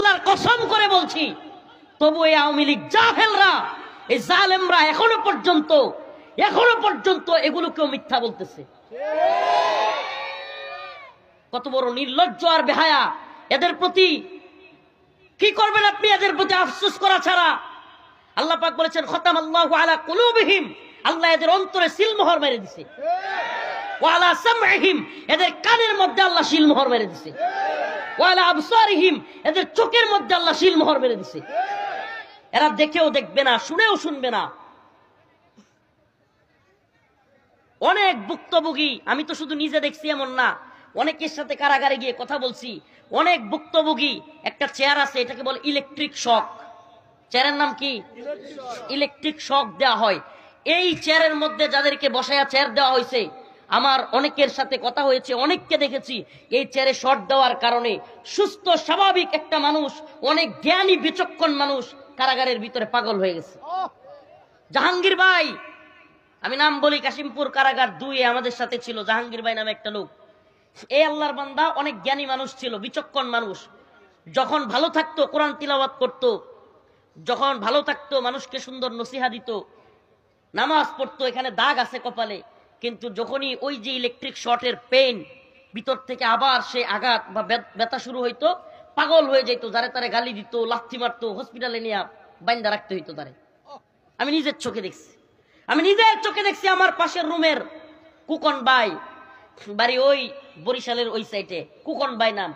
আল্লাহর কসম করে বলছি, তবু এই আওয়ামী লীগ জাহেলরা, এই জালেমরা এখনো পর্যন্ত এগুলোকেও মিথ্যা বলতেছে। কত বড় নির্লজ্জ আর বেহায়া এদের প্রতি! কি করবেন আপনি এদের প্রতি আফসোস করা ছাড়া? আল্লাহ পাক বলেছেন খতামাল্লাহু আলা কুলুবিহিম, আল্লাহ এদের অন্তরে সিলমোহর মেরে দিয়েছে। ওয়া আলা সামঈহিম, এদের কানের মধ্যে আল্লাহ সিলমোহর মেরে দিয়েছে। ওয়া আলা আবসারিহিম, এদের চোখের মধ্যে আল্লাহ সিলমোহর মেরে দিয়েছে। এরা দেখেও দেখবে না, শুনেও শুনবে না। অনেক ভুক্তভোগী, আমি তো শুধু নিজে দেখছি এমন না, অনেকের সাথে কারাগারে গিয়ে কথা বলছি। অনেক ভুক্তভোগী, একটা চেয়ার আছে, এটাকে বলে ইলেকট্রিক শক। চেয়ারের নাম কি? ইলেকট্রিক শক দেওয়া হয়। এই চেয়ারের মধ্যে যাদেরকে বসায়া চেয়ার দেওয়া হয়েছে, আমার অনেকের সাথে কথা হয়েছে, অনেককে দেখেছি এই চেয়ারে শর্ট দেওয়ার কারণে সুস্থ স্বাভাবিক একটা মানুষ, অনেক জ্ঞানী বিচক্ষণ মানুষ কারাগারের ভিতরে পাগল হয়ে গেছে। জাহাঙ্গীর ভাই, আমি নাম বলি, কাশিমপুর কারাগার 2-এ আমাদের সাথে ছিল জাহাঙ্গীর ভাই নামে একটা লোক। এই আল্লাহর বান্দা অনেক জ্ঞানী মানুষ ছিল, বিচক্ষণ মানুষ। যখন ভালো থাকতো কোরআন তিলাওয়াত করত, যখন ভালো থাকতো মানুষকে সুন্দর নসিহা দিত, নামাজ পড়তো, এখানে দাগ আছে কপালে। কিন্তু যখনই ওই যে ইলেকট্রিক শর্টের পেইন, ভিতর থেকে আবার সে আঘাত বা ব্যথা শুরু হইতো, পাগল হয়ে যেত, যারে তারে গালি দিত, লাথি মারতো, হসপিটালে নিয়ে বাইন্দা রাখতে হইতো তারে। আমি নিজের চোখে দেখছি। আমার পাশের রুমের কুকন ভাই, বাড়ি ওই বরিশালের ওই সাইডে, কুকন ভাই নাম,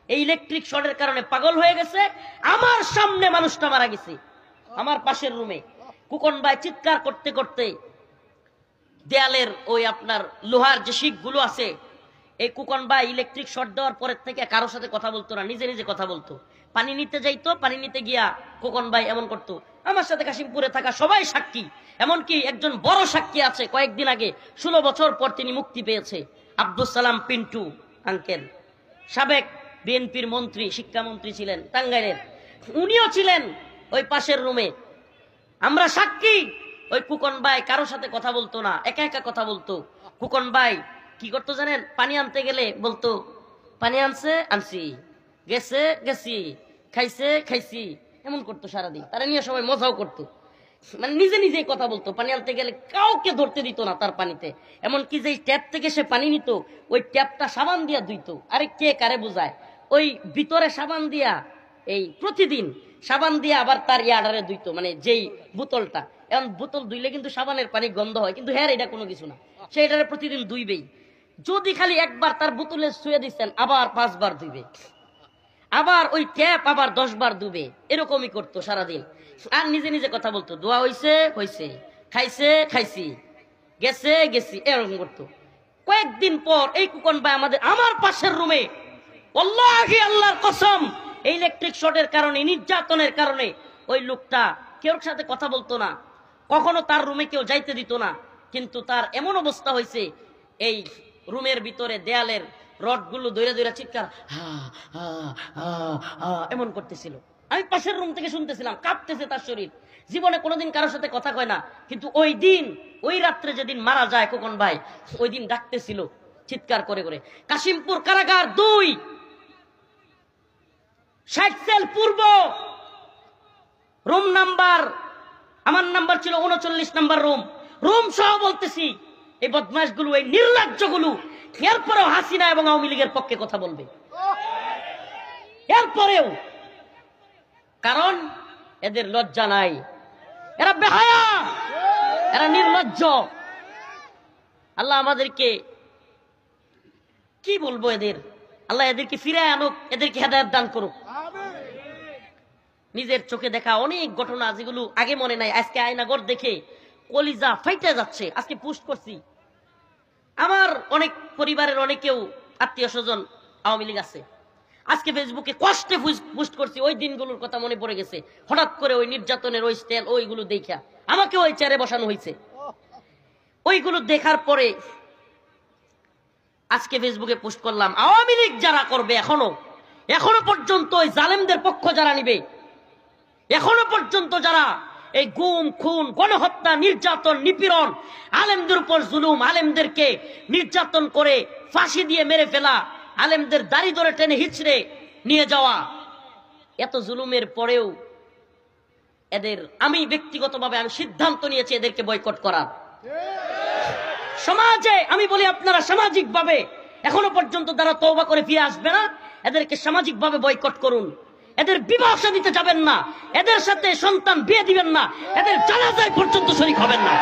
এই ইলেকট্রিক শর্টের কারণে পাগল হয়ে গেছে। আমার সামনে মানুষটা মারা গেছে, আমার পাশের রুমে। কুকন ভাই চিৎকার করতে করতে দেয়ালের ওই আপনার লোহার যে শিক গুলো আছে, এই কুকন ভাই ইলেকট্রিক শর্ট দেওয়ার পরের থেকে কারোর সাথে কথা বলতো না, নিজে নিজে কথা বলতো। পানি নিতে যাইতো, পানি নিতে গিয়া কুকন ভাই এমন করতো। আমার সাথে কাশিমপুরে থাকা সবাই সাক্ষী, এমনকি একজন বড় সাক্ষী আছে, কয়েকদিন আগে 16 বছর পর তিনি মুক্তি পেয়েছে, আব্দুল সালাম পিন্টু আঙ্কেল, সাবেক বিএনপির মন্ত্রী, শিক্ষামন্ত্রী ছিলেন টাঙ্গাইলের। উনিও ছিলেন ওই পাশের রুমে। আমরা সাক্ষী, ওই কুকন ভাই কারোর সাথে কথা বলতো না, একা একা কথা বলতো। কুকন ভাই কি করতো জানেন? পানি আনতে গেলে বলতো, পানি আনছে আনছি, গেছে গেছি, খাইছে খাইছি, এমন করতো সারাদিন। তারা নিয়ে সবাই মজাও করতো, মানে নিজে নিজেই কথা বলতো। পানি আনতে গেলে কাউকে ধরতে দিত না তার পানিতে। এমনকি যে ট্যাপ থেকে সে পানি নিত, ওই ট্যাপটা সাবান দিয়া ধুইতো। আরে কে কারে বোঝায়? ওই ভিতরে সাবান দিয়া, এই প্রতিদিন সাবান দিয়া আবার তার ইয়াডারে ধুইতো, মানে যেই বোতলটা। এখন বোতল ধুইলে কিন্তু সাবানের পানি গন্ধ হয়, কিন্তু হ্যাঁ এটা কোনো কিছু না, সে এটারে প্রতিদিন ধুইবেই। যদি খালি একবার তার বোতলে শুয়ে দিচ্ছেন, আবার 5 বার ধুইবে, আবার ওই ট্যাপ আবার 10 বার ধুবে, এরকমই করতো সারাদিন। আর নিজে নিজে কথা বলতো, দোয়া হইছে হইছে, খাইছে খাইছি, গেছে গেছি, এরকম করতো। কয়েকদিন পর এই কুকন ভাই আমার পাশের রুমে, আল্লাহি আল্লাহর কসম, এই ইলেকট্রিক শর্টের কারণে, নির্যাতনের কারণে ওই লোকটা কেউ সাথে কথা বলতো না, কখনো তার রুমে কেউ যাইতে দিত না। কিন্তু তার এমন অবস্থা হয়েছে, এই রুমের ভিতরে দেয়ালের রডগুলো ধরে ধরে চিৎকার এমন করতেছিল। আমি পাশের রুম থেকে শুনতেছিলাম, কাঁপতেছে তার শরীর। জীবনে কোনোদিন কারোর সাথে কথা কয় না, কিন্তু ওই দিন, ওই রাত্রে যেদিন মারা যায় খোকন ভাই, ওই দিন ডাকতেছিল চিৎকার করে করে। কাশিমপুর কারাগার 2, 60 সেল পূর্ব, রুম নাম্বার, আমার নাম্বার ছিল 39 নাম্বার রুম সহ বলতেছি। এই বদমাশগুলো, এই নির্লজ্জগুলো এরপরেও হাসিনা এবং আওয়ামী লীগের পক্ষে কথা বলবে, এরপরেও। কারণ এদের লজ্জা নাই, এরা বেহায়া, এরা নির্লজ্জ। আল্লাহ আমাদেরকে কি বলবো, আল্লাহ এদেরকে ফিরে আনুক, এদেরকে হেদায়েত দান করুক। নিজের চোখে দেখা অনেক ঘটনা যেগুলো আগে মনে নাই, আজকে আয়নাগর দেখে কলিজা ফাইটে যাচ্ছে। আজকে পোস্ট করছি, আমার অনেক পরিবারের অনেকেও আত্মীয় স্বজন আওয়ামী লীগ আছে, আজকে ফেসবুকে কষ্টে পোস্ট করছি। ওই দিনগুলোর কথা মনে পড়ে গেছে, হঠাৎ করে ওই নির্যাতনের ওই স্টাইল, ওইগুলো দেখা আমাকে ওই চেয়ারে বসানো হয়েছে। ওইগুলো দেখার পরে আজকে ফেসবুকে পোস্ট করলাম, আওয়ামী লীগ যারা করবে, এখনো পর্যন্ত ওই জালেমদের পক্ষ যারা নিবে, এখনো পর্যন্ত যারা এই গুম খুন, গণহত্যা, নির্যাতন, নিপীড়ন, আলেমদের উপর জুলুম, আলেমদেরকে নির্যাতন করে ফাঁসি দিয়ে মেরে ফেলা, আলেমদের দাড়ি ধরে টেনে হিচড়ে নিয়ে যাওয়া, এত জুলুমের পরেও এদের আমি ব্যক্তিগতভাবে আমি সিদ্ধান্ত নিয়েছি এদেরকে বয়কট করার। সমাজে আমি বলি আপনারা সামাজিকভাবে এখনো পর্যন্ত যারা তওবা করে ফিরে আসবে না এদেরকে সামাজিকভাবে বয়কট করুন। এদের বিবাহ দিতে যাবেন না, এদের সাথে সন্তান বিয়ে দিবেন না, এদের জানাজায় পর্যন্ত শরীক হবেন না।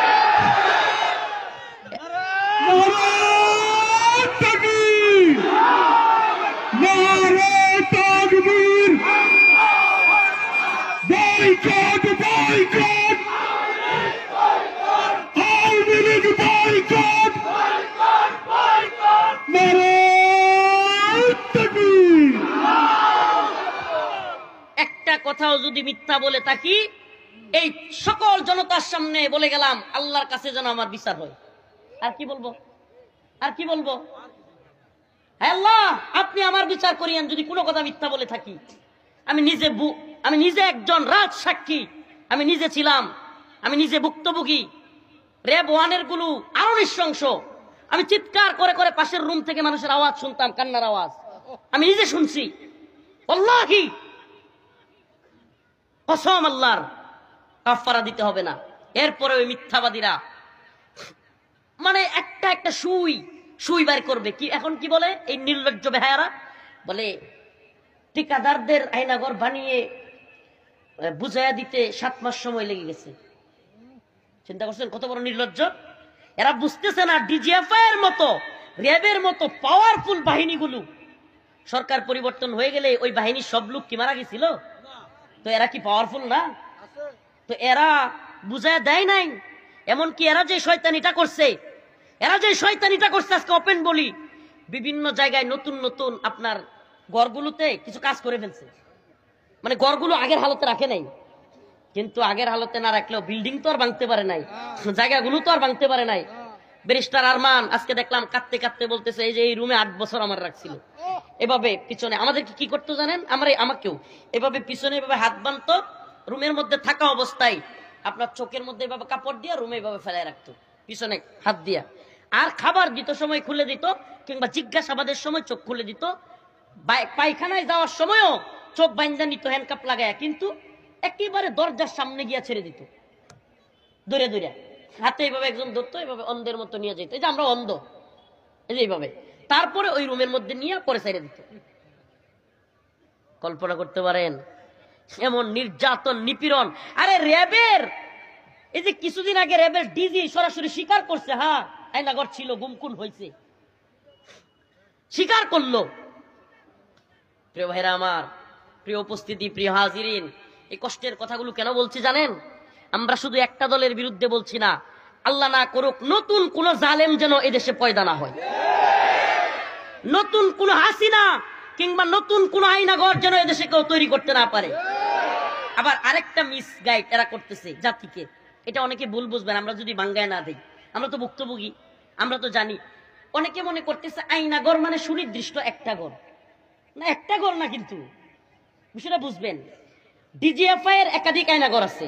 একটা কথাও যদি মিথ্যা বলে থাকি এই সকল জনতার সামনে বলে গেলাম আল্লাহর কাছে যেন আমার বিচার হয়। আর কি বলবো, আর কি বলবো? হ্যাঁ আল্লাহ, আপনি আমার বিচার করিয়েন যদি কোনো কথা মিথ্যা বলে থাকি। আমি নিজে একজন রাজ সাক্ষী, আমি নিজে ছিলাম, আমি নিজে ভুক্তভোগী। র্যাব 1-এর গুলো আরো নৃশংস। আমি চিৎকার করে করে পাশের রুম থেকে মানুষের আওয়াজ শুনতাম, কান্নার আওয়াজ আমি নিজে শুনছি। আল্লাহি কসম আল্লাহর, কাফারা দিতে হবে না। এরপরে ওই মিথ্যাবাদীরা মানে একটা একটা সুই বের করবে। কি এখন কি বলে এই নির্লজ্জ বেহায়ারা? বলে ঠিকাদারদের আয়নাঘর বানিয়ে বুঝাইয়া দিতে 7 মাস সময় লেগে গেছে। চিন্তা করছেন কত বড় নির্লজ্জ? এরা বুঝতেছে না ডিজিএফআই এর মতো র্যাবের মতো পাওয়ারফুল বাহিনীগুলো সরকার পরিবর্তন হয়ে গেলে ওই বাহিনীর সব লোক কি মারা গেছিল? তো এরা কি পাওয়ারফুল না? তো এরা বুঝাইয়া দেয় নাই। এমনকি এরা যে শয়তানিটা করছে আজকে ওপেন বলি, বিভিন্ন জায়গায় নতুন নতুন আপনার ঘরগুলোতে কিছু কাজ করে ফেলছে। মানে ঘরগুলো আগের হালতে রাখে নাই, কিন্তু আগের হালতে না রাখলেও বিল্ডিং তো আর ভাঙতে পারে নাই, জায়গাগুলো তো আর ভাঙতে পারে নাই। ব্যারিস্টার আরমান আজকে দেখলাম কাঁদতে কাঁদতে বলতেছে এই যে এই রুমে 8 বছর আমার রাখছিল। এভাবে পিছনে আমাদেরকে কি করতো জানেন? আমাকেও এভাবে পিছনে এভাবে হাত বাঁধতো, রুমের মধ্যে থাকা অবস্থায় আপনার চোখের মধ্যে এভাবে কাপড় দিয়ে রুমে এভাবে ফেলায় রাখতো পিছনে হাত দিয়া। আর খাবার দিত সময় খুলে দিত, কিংবা জিজ্ঞাসাবাদের সময় চোখ খুলে দিত। পায়খানায় যাওয়ার সময়ও চোখ বাইন্ধা নিত হ্যান্ডকাপ লাগায়, কিন্তু একেবারে দরজার সামনে গিয়া ছেড়ে দিত দৌড়ে দৌড়ে। হাতে এইভাবে একজন ধরতো, এইভাবে অন্ধের মতো নিয়ে যেত, এই যে আমরা অন্ধ, এই যে এইভাবে। তারপরে ওই রুমের মধ্যে নিয়ে পরে ছেড়ে দিত। কল্পনা করতে পারেন এমন নির্যাতন নিপীড়ন? আরে র্যাবের এই যে কিছুদিন আগে র্যাবের ডিজি সরাসরি স্বীকার করছে, হ্যাঁ আয়নাঘর ছিল, গুমকুন হয়েছে, স্বীকার করলো। প্রিয় ভাইরা আমার, প্রিয় উপস্থিতি, প্রিয় হাজিরিন, এই কষ্টের কথাগুলো কেন বলছি জানেন? আমরা শুধু একটা দলের বিরুদ্ধে বলছি না, আল্লাহ না করুক নতুন কোন জালেম যেন এদেশে পয়দা না হয়, নতুন কোন হাসিনা কিংবা নতুন কোন আয়নাঘর যেন এদেশে কেউ তৈরি করতে না পারে। আবার আরেকটা মিসগাইড এরা করতেছে জাতিকে, এটা অনেকে ভুল বুঝবেন। আমরা যদি বাঙ্গায় না দিই, আমরা তো ভুক্তভোগী, আমরা তো জানি। অনেকে মনে করতেছে আয়নাঘর মানে সুনির্দিষ্ট একটা ঘর, না একটা ঘর না, কিন্তু বিষয়টা বুঝবেন। ডিজিএফআই এর একাধিক আয়নাঘর আছে,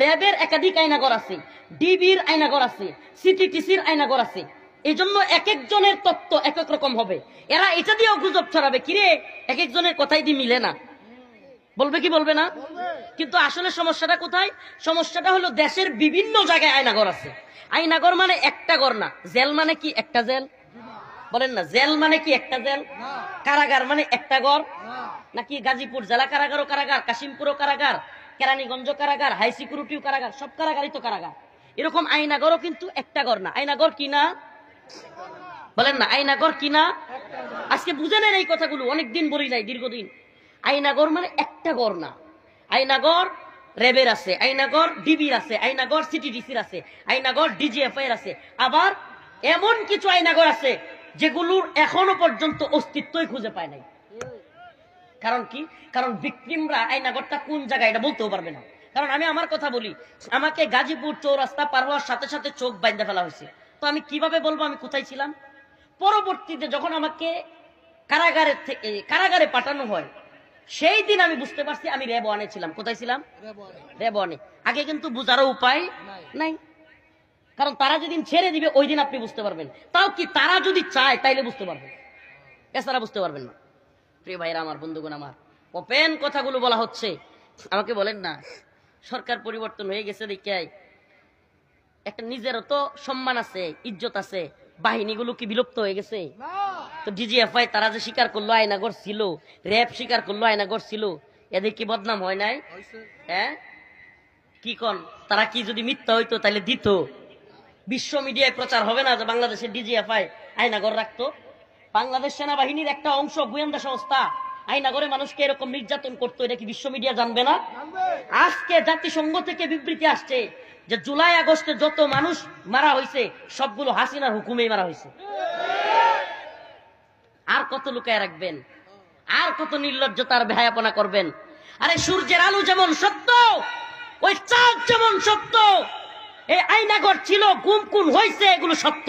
র্যাবের একাধিক আয়নাঘর আছে, ডিবির আয়নাঘর আছে, সিটিটিসির আয়নাঘর আছে। এই জন্য এক একজনের তত্ত্ব এক এক রকম হবে। এরা এটা দিয়েও গুজব ছড়াবে, কিরে এক একজনের কথাই দিয়ে মিলে না, বলবে কি বলবে না? কিন্তু আসলে সমস্যাটা কোথায়? সমস্যাটা হলো দেশের বিভিন্ন জায়গায় আয়নাঘর আছে। আয়নাঘর মানে একটা ঘর না। জেল মানে কি একটা জেল? বলেন না, জেল মানে কি একটা জেল? কারাগার মানে একটা ঘর নাকি? গাজীপুর জেলা কারাগারও কারাগার, কাশিমপুরও কারাগার, কেরানীগঞ্জ কারাগার, হাই সিকিউরিটিও কারাগার, সব কারাগারই তো কারাগার। এরকম আয়নাঘরও কিন্তু একটা ঘর না। আয়নাঘর কি না? বলেন না, আয়নাঘর কি না? আজকে বুঝে নেন এই কথাগুলো, অনেকদিন বলি নাই, দীর্ঘদিন। আয়নাঘর মানে একটা ঘর না। আয়নাঘর র্যাবের আছে, আয়নাঘর ডিবির আছে, আয়নাঘর সিটিডিসির আছে, আয়নাঘর ডিজিএফআই এর আছে। আবার এমন কিছু আয়নাঘর আছে যেগুলোর এখনো পর্যন্ত অস্তিত্বই খুঁজে পায় নাই। কারণ কি? কারণ ভিকটিমরা আয়নাঘরটা কোন জায়গায় এটা বলতেও পারবে না। কারণ আমি আমার কথা বলি, আমাকে গাজীপুর চৌরাস্তা পার হওয়ার সাথে সাথে চোখ বাইন্ধে ফেলা হয়েছে, তো আমি কিভাবে বলবো আমি কোথায় ছিলাম? পরবর্তীতে যখন আমাকে কারাগারে পাঠানো হয়, সেই দিন আমি বুঝতে পারছি আমি র্যাব 1-এ ছিলাম। কোথায় ছিলাম? র্যাব 1-এ। আগে কিন্তু বুঝারও উপায় নাই, কারণ তারা যেদিন ছেড়ে দিবে ওই দিন আপনি বুঝতে পারবেন। তাও কি তারা যদি চায় তাইলে বুঝতে পারবেন, এছাড়া বুঝতে পারবেন না। প্রিয় ভাইরা আমার, বন্ধুগণ আমার, ওপেন কথাগুলো বলা হচ্ছে। আমাকে বলেন না, সরকার পরিবর্তন হয়ে গেছে দেখে একটা নিজেরও তো সম্মান আছে, ইজ্জত আছে, বাহিনীগুলো কি বিলুপ্ত হয়ে গেছে? তো ডিজিএফআই তারা যে স্বীকার করলো আয়নাগর ছিল, র্যাব স্বীকার করলো আয়নাগর ছিল, এদের কি বদনাম হয় নাই? হ্যাঁ কি কন, তারা কি যদি মিথ্যা হইতো তাহলে দিত? বিশ্ব মিডিয়ায় প্রচার হবে না যে বাংলাদেশের ডিজিএফআই আয়নাগর রাখতো? বাংলাদেশ সেনাবাহিনীর একটা অংশ গোয়েন্দা সংস্থা আয়নাগরে মানুষকে এরকম নির্যাতন করতো, এটা কি বিশ্ব মিডিয়া জানবে না? আজকে জাতিসংঘ থেকে বিবৃতি আসছে যে জুলাই আগস্টে যত মানুষ মারা হয়েছে সবগুলো হাসিনার হুকুমেই মারা হয়েছে। আর কত লুকায় রাখবেন? আর কত নির্লজ্জতার বেহায়াপনা করবেন? আরে সূর্যের আলো যেমন সত্য, ওই চাঁদ যেমন সত্য, এই আয়নাগর ছিল, গুম খুন হয়েছে, এগুলো সত্য।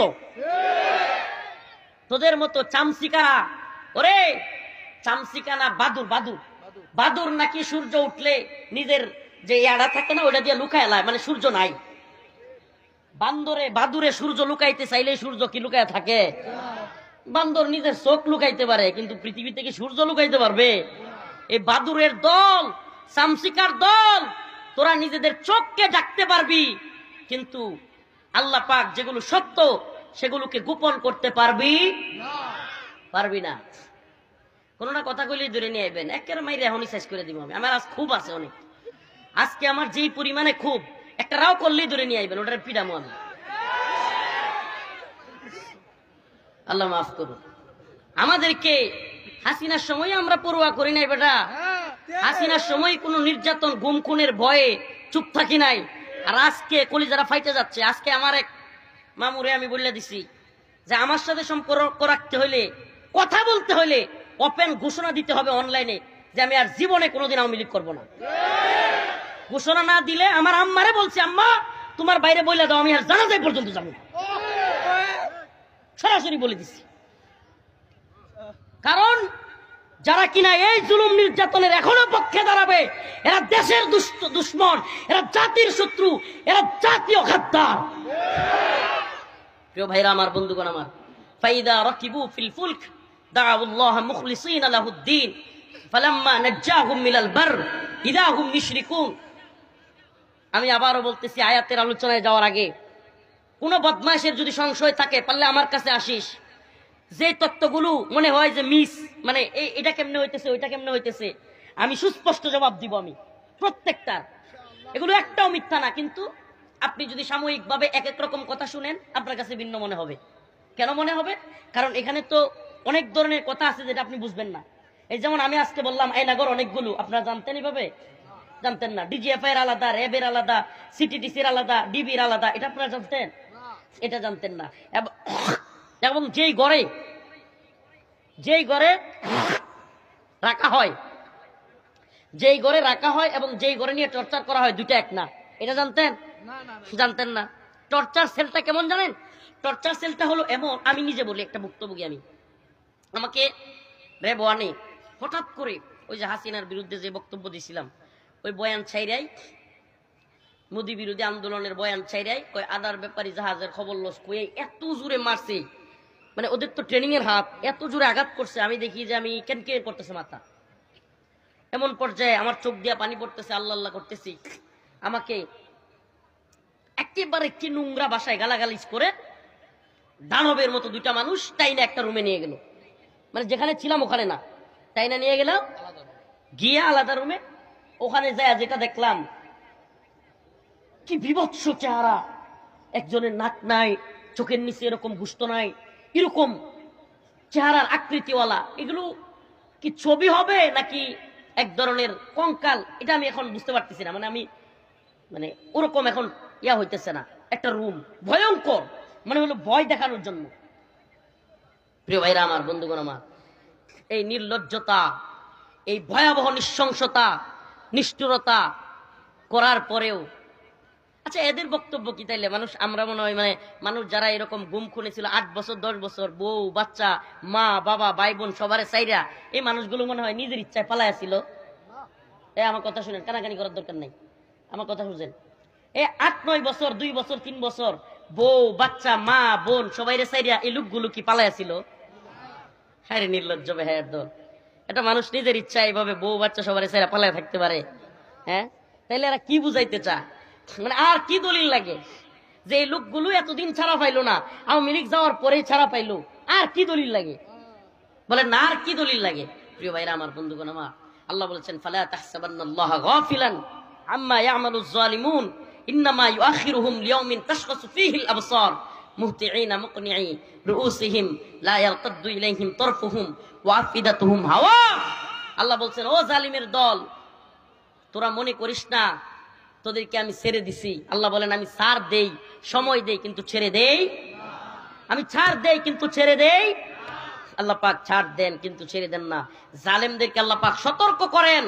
তোদের মতো চামচিকারা, ওরে চামচিকানা, বাদুর বাদুর বাদুর নাকি সূর্য উঠলে নিজের যে ইয়াড়া থাকে না ওটা দিয়ে লুকায় লায়, মানে সূর্য নাই। বান্দরে বাদুরে সূর্য লুকাইতে চাইলে সূর্য কি লুকায় থাকে? বান্দর নিজের চোখ লুকাইতে পারে, কিন্তু পৃথিবী থেকে সূর্য লুকাইতে পারবে? এই বাদুরের দল, চামচিকার দল, তোরা নিজেদের চোখকে ডাকতে পারবি, কিন্তু আল্লাহ পাক যেগুলো সত্য সেগুলোকে গোপন করতে পারবি না। কোন না কথা কইলেই ধরে নিয়ে আইবেন, একের মাইরে এখনই শেষ করে দিব আমি। আমার আজ খুব আছে অনেক, আজকে আমার যেই পরিমাণে খুব, একটা রাও করলেই ধরে নিয়ে আইবেন, ওটার পিডামো আমি। আল্লাহ মাফ করুন আমাদেরকে। হাসিনার সময় আমরা পরোয়া করি নাই বেটা, হাসিনার সময় কোনো নির্যাতন গুম খুনের ভয়ে চুপ থাকি নাই। আর আজকে কলিজারা ফাইটে যাচ্ছে। আজকে আমার এক মামুরে আমি বলে দিছি যে আমার সাথে সম্পর্ক রাখতে হইলে, কথা বলতে হইলে ওপেন ঘোষণা দিতে হবে অনলাইনে যে আমি আর জীবনে কোনোদিন আওয়ামী লীগ করবো না। ঘোষণা না দিলে আমার আম্মারে বলছি, আম্মা তোমার বাইরে বইলা দাও, আমি আর জানাজাই পর্যন্ত যাবো না, সরাসরি বলে দিছি। কারণ যারা কিনা এই জুলুম নির্যাতনের এখনো পক্ষে দাঁড়াবে, এরা দেশের দুশ্মন, এরা জাতির শত্রু, এরা জাতীয় খাদ্দার। প্রিয় ভাইরা আমার, বন্ধুগণ আমার, ফাইদা রাকিবু ফিল ফুলক দাউল্লাহ মুখলিসিনা লাহুদ্দিন ফালাম্মা নাজ্জাহুম মিনাল বার ইযা হুম মুশরিকুন। আমি আবারও বলতেছি, আয়াতের আলোচনায় যাওয়ার আগে, কোন বদমাশের যদি সংশয় থাকে পারলে আমার কাছে আসিস। যে তত্ত্বগুলো মনে হয় যে মিস, মানে এটা কেমনে হইতেছে, ওইটা কেমনে হইতেছে, আমি সুস্পষ্ট জবাব দিব আমি প্রত্যেকটা। এগুলো একটাও মিথ্যা না, কিন্তু আপনি যদি সাময়িকভাবে এক এক রকম কথা শুনেন আপনার কাছে ভিন্ন মনে হবে। কেন মনে হবে? কারণ এখানে তো অনেক ধরনের কথা আছে যেটা আপনি বুঝবেন না। এই যেমন আমি আজকে বললাম আয়নাগর অনেকগুলো, আপনারা জানতেন এভাবে? জানতেন না। ডিজিএফআই এর আলাদা, র্যাবের আলাদা, সিটিটিসির আলাদা, ডিবির আলাদা, এটা আপনারা জানতেন? এটা জানতেন না। এবং যেই ঘরে রাখা হয়, যেই ঘরে রাখা হয় এবং যেই ঘরে নিয়ে টর্চার করা হয়, দুইটা এক না, এটা জানতেন? জানতেন না। টর্চার সেলটা কেমন জানেন? টর্চার সেলটা হলো এমন, আমি নিজে বলি, একটা ভুক্তভোগী আমি, আমাকে র্যাব ওয়ানে হঠাৎ করে ওই যে হাসিনার বিরুদ্ধে যে বক্তব্য দিয়েছিলাম, ওই বয়ান ছাইরাই, মোদী বিরোধী আন্দোলনের বয়ান ছাইরাই, ওই আদার ব্যাপারী জাহাজের খবর লস কয়ে এত জোরে মারছে, মানে ওদের তো ট্রেনিং এর হাত, এত জোরে আঘাত করছে, আমি দেখি যে আমি কেন করতেছে মাথা, এমন পর্যায়ে আমার চোখ দিয়া পানি পড়তেছে, আল্লাহ আল্লাহ করতেছি। আমাকে একেবারে কি নোংরা ভাষায় গালাগালিজ করে দানবের মতো দুইটা মানুষ টাইনা একটা রুমে নিয়ে গেল, মানে যেখানে ছিলাম ওখানে না, টাইনা নিয়ে গেল, গিয়ে আলাদা রুমে। ওখানে যায় যেটা দেখলাম, কি বিভৎস চেহারা, একজনের নাক নাই, চোখের নিচে এরকম গুস্ত নাই, এরকম চেহারার আকৃতিওয়ালা, এগুলো কি ছবি হবে নাকি এক ধরনের কঙ্কাল, এটা আমি এখন বুঝতে পারতেছি না। মানে আমি মানে ওরকম এখন ইয়া হইতেছে না। একটা রুম ভয়ঙ্কর, মানে হলো ভয় দেখানোর জন্য। প্রিয় ভাইরা আমার, বন্ধুগণ আমার, এই নির্লজ্জতা, এই ভয়াবহ নৃশংসতা, নিষ্ঠুরতা করার পরেও, আচ্ছা এদের বক্তব্য কি তাইলে মানুষ, আমরা মনে হয় মানে মানুষ যারা এরকম গুম খুনে ছিল 8 বছর 10 বছর, বউ বাচ্চা, মা বাবা ভাই বোন সবারে চাইরা, এই মানুষগুলো মনে হয় নিজের ইচ্ছায় পালায়া ছিল? আমার কথা শুনেন, কানাকানি করার দরকার নাই, আমার কথা শুনছেন। 8-9 বছর, 2 বছর 3 বছর বউ বাচ্চা মা বোন সবাইরে চাইরা এই লোকগুলো কি পালায়া ছিল? হ্যাঁ, নির্লজ্জ বেহায়ার দল। একটা মানুষ নিজের ইচ্ছা এইভাবে বউ বাচ্চা সবার ছেড়ে পালায় থাকতে পারে? হ্যাঁ, তাইলে এরা কি বুঝাইতে চায়? মানে আর কি দলিল লাগে যে এই লোকগুলো এতদিন ছাড়া পাইলো না, আওয়ামী লীগ যাওয়ার পরেই ছাড়া পাইলো? আর কি দলিল লাগে? বলে না, আর কি দলিল লাগে? প্রিয় ভাইরা আমার, বন্ধুগণ আমার, আল্লাহ বলেছেন ফালা তাহসাবান্নাল্লাহা গাফিলান আম্মা ইয়ামালুজ জালিমুন ইন্নামা ইউআখিরুহুম লিয়াউমিন তাশখাসু ফীহিল আবসার মুহতিঈনা মুকনিঈ রুউসিহিম লা ইয়ারতাদ্দু ইলাইহিম তারফুহুম ওয়া আফিদাতুহুম হাওয়া। আল্লাহ বলছেন, ও জালিমের দল, তোরা মনে করিস না তোদেরকে আমি ছেড়ে দিছি। আল্লাহ বলেন, আমি ছাড় দেই, সময় দেই, কিন্তু ছেড়ে দেই। আমি ছাড় দেই কিন্তু ছেড়ে দেই। আল্লাহ পাক ছাড় দেন কিন্তু ছেড়ে দেন না। জালেমদেরকে আল্লাহ পাক সতর্ক করেন,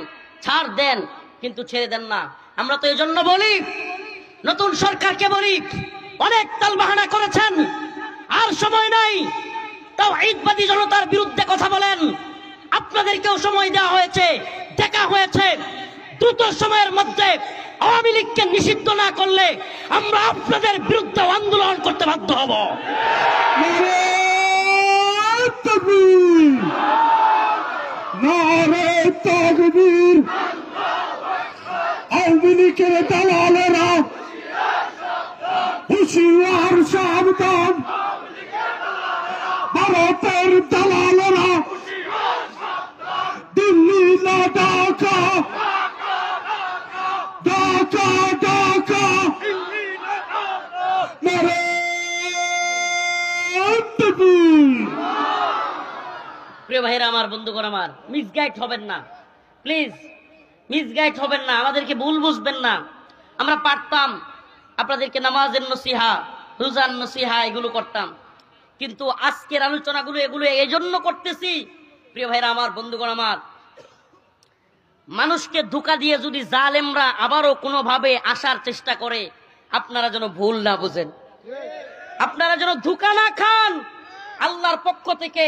ছাড় দেন কিন্তু ছেড়ে দেন না। আমরা তো এই জন্য বলি, নতুন সরকারকে বলি, অনেক তালবাহানা করেছেন, আর সময় নাই। তাওহীদবাদী জনতার বিরুদ্ধে কথা বলেন, আপনাদেরকেও সময় দেওয়া হয়েছে, দেখা হয়েছে। দ্রুত সময়ের মধ্যে আওয়ামী লীগকে নিষিদ্ধ না করলে আমরা আপনাদের বিরুদ্ধে আন্দোলন করতে বাধ্য হব। আওয়ামী লীগের দালালেরা হুঁশিয়ার সাবধান, ভারতের দালালেরা দিল্লি না ঢাকা, ঢাকা ঢাকা নারে তাকবীর। প্রিয় ভাইরা আমার, বন্ধুগণ আমার, মিসগাইড হবেন না প্লিজ, মিসগাইড হবেন না, আমাদেরকে ভুল বুঝবেন না। আমরা পারতাম আপনাদেরকে নামাজের নসিহা, রোজার নসিহা এগুলো করতাম, কিন্তু আজকের আলোচনাগুলো এগুলো এই জন্য করতেছি, প্রিয় ভাইরা আমার, বন্ধুগণ আমার, মানুষকে ধোঁকা দিয়ে যদি জালেমরা আবারও কোনোভাবে আসার চেষ্টা করে, আপনারা যেন ভুল না বুঝেন, আপনারা যেন ধোঁকা না খান। আল্লাহর পক্ষ থেকে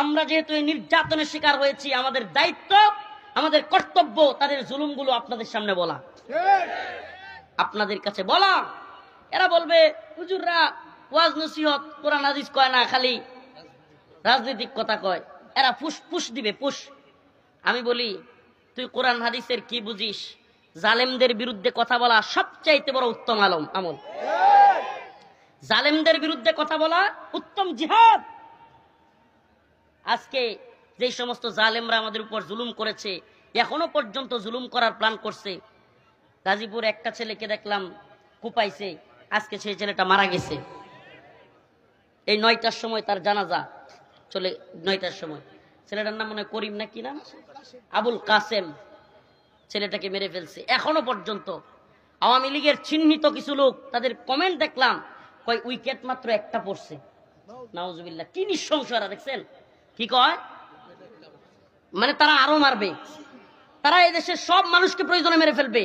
আমরা যেহেতু এই নির্যাতনের শিকার হয়েছি, আমাদের দায়িত্ব, আমাদের কর্তব্য তাদের জুলুমগুলো আপনাদের সামনে বলা, আপনাদের কাছে বলা। এরা বলবে হুজুররা ওয়াজ নসিহত কোরআন হাদিস কয় না, খালি রাজনৈতিক কথা কয়, এরা ফুস ফুস দিবে ফুস। আমি বলি, তুই কোরআন হাদিসের কি বুঝিস? জালেমদের বিরুদ্ধে কথা বলা সবচাইতে বড় উত্তম আমল। জালেমদের বিরুদ্ধে কথা বলা উত্তম জিহাদ। আজকে যে সমস্ত জালেমরা আমাদের উপর জুলুম করেছে, এখনো পর্যন্ত জুলুম করার প্ল্যান করছে। গাজীপুর একটা ছেলেকে দেখলাম কুপাইছে, আজকে সেই ছেলেটা মারা গেছে। এই 9টার সময় তার জানাজা, চলে 9টার সময়। ছেলেটার নাম মনে হয় করিম না কি নাম, আবুল কাসেম, ছেলেটাকে মেরে ফেলছে। এখনো পর্যন্ত আওয়ামী লীগের চিহ্নিত কিছু লোক, তাদের কমেন্ট দেখলাম, কয় উইকেট মাত্র একটা পড়ছে। নাউজুবিল্লাহ, কি নৃশংসরা দেখছেন, কি কয়, মানে তারা আরো মারবে, তারা এদেশের সব মানুষকে প্রয়োজনে মেরে ফেলবে,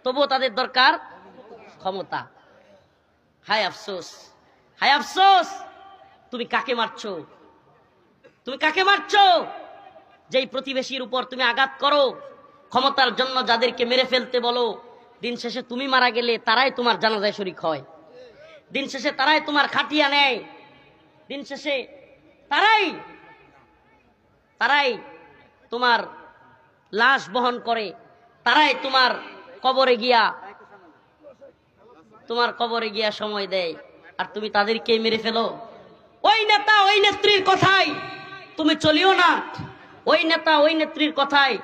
তবুও তাদের দরকার ক্ষমতা। হায় আফসোস, হায় আফসোস, তুমি কাকে মারছো? তুমি কাকে মারছো? যেই প্রতিবেশীর উপর তুমি আঘাত করো, ক্ষমতার জন্য যাদেরকে মেরে ফেলতে বলো, দিন শেষে তুমি মারা গেলে তারাই তোমার জানাজায় শরীক হয়, দিন শেষে তারাই তোমার খাটিয়া নেয়, দিন শেষে তারাই তোমার লাশ বহন করে, তারাই তোমার কবরে গিয়া সময় দেয়, আর তুমি তাদেরকে মেরে ফেলো। ওই নেতা ওই নেত্রীর কথাই তুমি চলিও না, ওই নেতা ওই নেত্রীর কথায়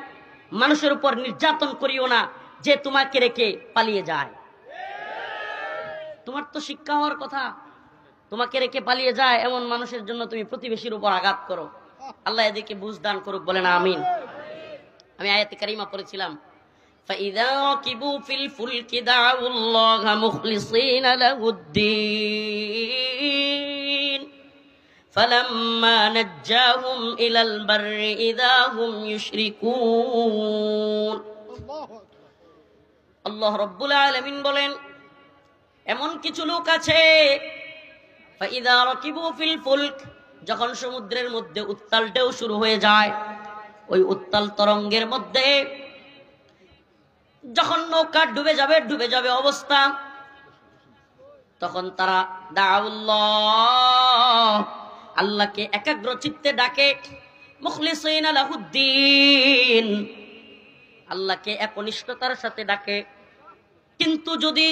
মানুষের উপর নির্যাতন করিও না, যে তোমাকে রেখে পালিয়ে যায়। তোমার তো শিক্ষা হওয়ার কথা, তোমাকে রেখে পালিয়ে যায় এমন মানুষের জন্য তুমি প্রতিবেশীর উপর আঘাত করো। আল্লাহ এদেরকে বুঝ দান করুক, বলেন আমিন। আমি আয়াতে কারিমা পড়েছিলাম, فَإِذَا رَكِبُوا فِي الْفُلْكِ دَعَوُا اللَّهَ مُخْلِصِينَ لَهُ الدِّينَ فَلَمَّا نَجَّاهُمْ إِلَى الْبَرِّ إِذَا هُمْ يُشْرِكُونَ। আল্লাহ রাব্বুল আলামিন বলেন, এমন কিছু লোক আছে, فَإِذَا رَكِبُوا فِي الْفُلْكِ, যখন সমুদ্রের মধ্যে উত্তাল ঢেউ শুরু হয়ে যায়, ওই উত্তাল তরঙ্গের মধ্যে যখন নৌকা ডুবে যাবে অবস্থা, তখন তারা দাউল্লাহ, আল্লাহকে একাগ্র চিত্তে ডাকে, মুখলিসিনা লাহুদ্দিন, আল্লাহকে একনিষ্ঠতার সাথে ডাকে। কিন্তু যদি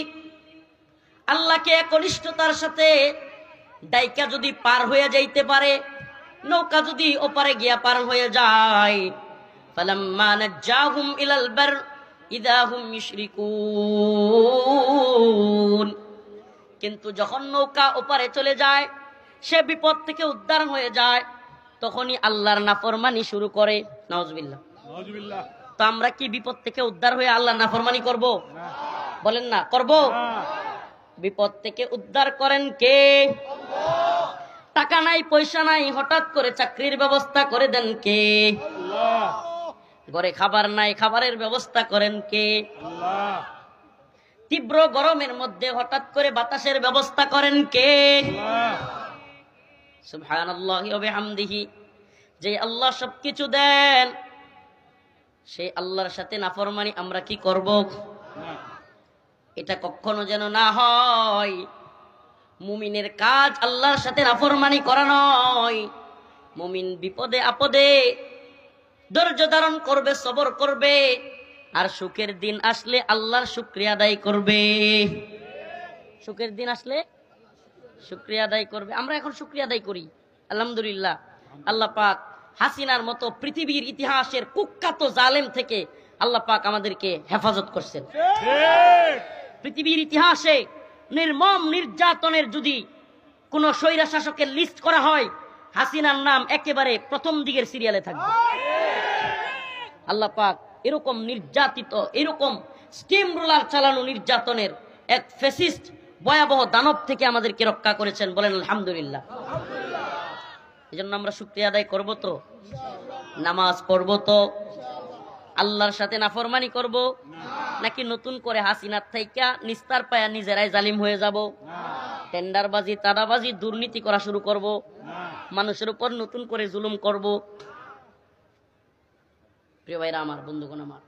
আল্লাহকে একনিষ্ঠতার সাথে ডাইকা যদি পার হয়ে যাইতে পারে, নৌকা যদি ওপারে গিয়া পার হয়ে যায়, ফালাম্মা নাজ্জাহুম ইলাল বার ইযা হুম ইউশরিকুন, কিন্তু যখন নৌকা ওপারে চলে যায়, সে বিপদ থেকে উদ্ধার হয়ে যায়, তখনই আল্লাহর নাফরমানি শুরু করে। নাউজুবিল্লাহ। তো আমরা কি বিপদ থেকে উদ্ধার হয়ে আল্লাহর নাফরমানি করব? বলেন না, করব? বিপদ থেকে উদ্ধার করেন কে? টাকা নাই, পয়সা নাই, হঠাৎ করে চাকরির ব্যবস্থা করে দেন কে? ঘরে খাবার নাই, খাবারের ব্যবস্থা করেন কে? তীব্র গরমের মধ্যে হঠাৎ করে বাতাসের ব্যবস্থা করেন কে? সুবহানাল্লাহি ওয়া বিহামদিহি। যে আল্লাহ সবকিছু দেন, সেই আল্লাহর সাথে নাফরমানি আমরা কি করব? এটা কখনো যেন না হয়। মুমিনের কাজ আল্লাহর সাথে নাফরমানি করা নয়। মুমিন বিপদে আপদে ধৈর্য ধারণ করবে, সবর করবে, আর সুখের দিন আসলে আল্লাহর শুকরিয়া আদায় করবে। সুখের দিন আসলে শুকরিয়া আদায় করবে। আমরা এখন শুকরিয়া আদায় করি, আলহামদুলিল্লাহ। আল্লাহ পাক হাসিনার মতো পৃথিবীর ইতিহাসের কুখ্যাত জালেম থেকে আল্লাহ পাক আমাদেরকে হেফাজত করছেন। পৃথিবীর ইতিহাসে নির্মম নির্যাতনের যদি কোন স্বৈরা শাসকের লিস্ট করা হয়, হাসিনার নাম একেবারে প্রথম দিকের সিরিয়ালে থাকবে। আল্লাহ পাক এরকম নির্যাতিত, এরকম স্টিম রোলার চালানো নির্যাতনের এক ফ্যাসিস্ট ভয়াবহ দানব থেকে আমাদেরকে রক্ষা করেছেন। বলেন আলহামদুলিল্লাহ। এজন্য আমরা শুকরিয়া আদায় করব তো, নামাজ পড়ব তো, আল্লাহর সাথে নাফরমানি করব নাকি নতুন করে হাসিনার থাইকা নিস্তার পায়া নিজেরাই জালিম হয়ে যাব? টেন্ডারবাজি, চাঁদাবাজি, দুর্নীতি করা শুরু করব, মানুষের উপর নতুন করে জুলুম করব? প্রিয় ভাইরা আমার, বন্ধুগণ আমার,